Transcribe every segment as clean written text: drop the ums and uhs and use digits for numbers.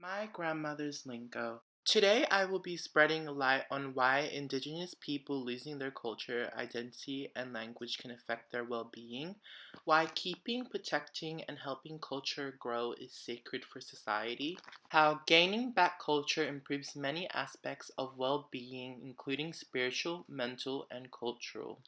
My grandmother's lingo. Today, I will be spreading light on why Indigenous people losing their culture, identity, and language can affect their well being, why keeping, protecting, and helping culture grow is sacred for society, how gaining back culture improves many aspects of well being, including spiritual, mental, and cultural.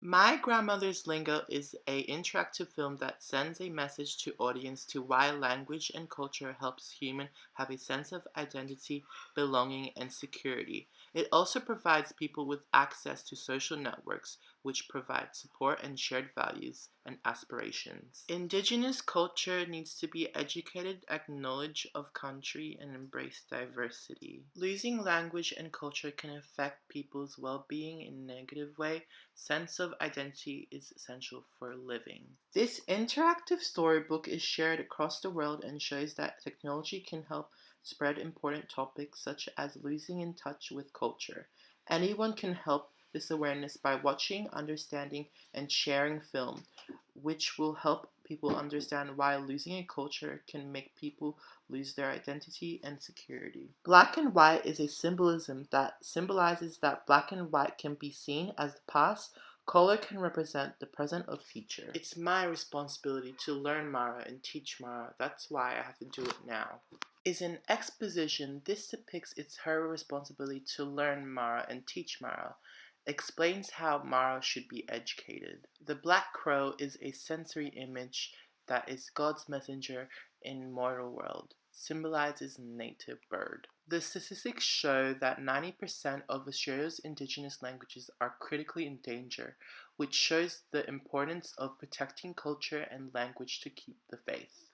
My Grandmother's Lingo is a interactive film that sends a message to audience to why language and culture helps human have a sense of identity, belonging, and security. It also provides people with access to social networks which provide support and shared values and aspirations. Indigenous culture needs to be educated, acknowledge of country, and embrace diversity. Losing language and culture can affect people's well-being in a negative way. Sense of identity is essential for living. This interactive storybook is shared across the world and shows that technology can help spread important topics such as losing in touch with culture. Anyone can help this awareness by watching, understanding, and sharing film, which will help people understand why losing a culture can make people lose their identity and security. Black and white is a symbolism that symbolizes that black and white can be seen as the past. Color can represent the present or future. It's my responsibility to learn Mara and teach Mara. That's why I have to do it now. Is an exposition. This depicts it's her responsibility to learn Mara and teach Mara. Explains how Mara should be educated. The black crow is a sensory image that is God's messenger in mortal world, symbolizes native bird. The statistics show that 90% of Australia's Indigenous languages are critically endangered, which shows the importance of protecting culture and language to keep the faith.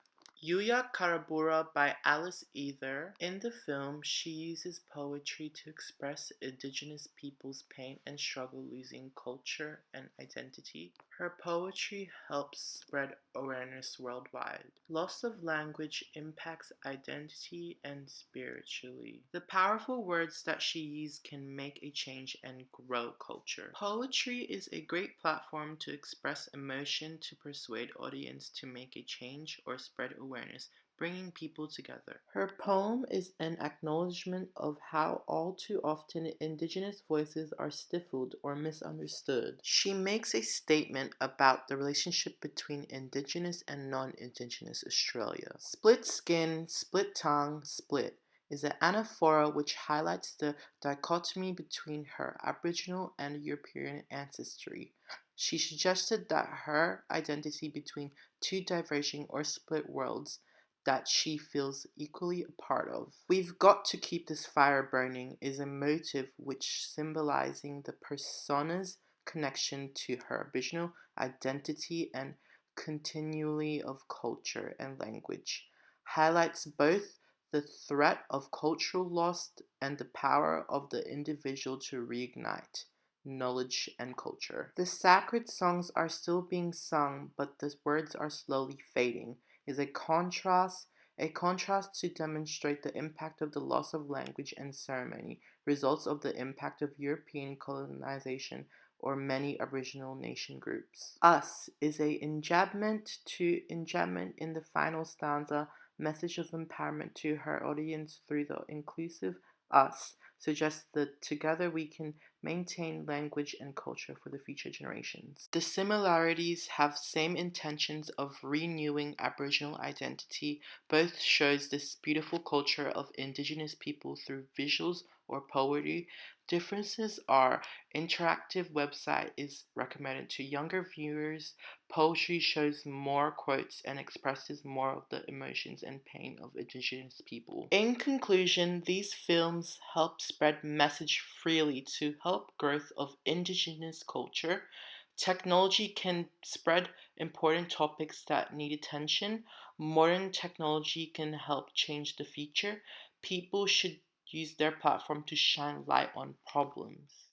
Yuya Karabura by Alice Ether. In the film, she uses poetry to express Indigenous people's pain and struggle losing culture and identity. Her poetry helps spread awareness worldwide. Loss of language impacts identity and spiritually. The powerful words that she uses can make a change and grow culture. Poetry is a great platform to express emotion, to persuade audience to make a change or spread awareness, bringing people together. Her poem is an acknowledgement of how all too often Indigenous voices are stifled or misunderstood. She makes a statement about the relationship between Indigenous and non-Indigenous Australia. Split skin, split tongue, split is an anaphora which highlights the dichotomy between her Aboriginal and European ancestry. She suggested that her identity between two diverging or split worlds that she feels equally a part of. We've got to keep this fire burning is a motive which symbolizing the persona's connection to her Aboriginal identity and continually of culture and language. Highlights both the threat of cultural loss and the power of the individual to reignite knowledge and culture. The sacred songs are still being sung, but the words are slowly fading. Is a contrast to demonstrate the impact of the loss of language and ceremony, results of the impact of European colonization or many Aboriginal nation groups. Us is a enjambment in the final stanza, message of empowerment to her audience through the inclusive us, suggests that together we can maintain language and culture for the future generations. The similarities have same intentions of renewing Aboriginal identity. Both shows this beautiful culture of Indigenous people through visuals or poetry. Differences are interactive website is recommended to younger viewers. Poetry shows more quotes and expresses more of the emotions and pain of Indigenous people. In conclusion, these films help spread message freely to help growth of Indigenous culture. Technology can spread important topics that need attention. Modern technology can help change the future. People should use their platform to shine light on problems.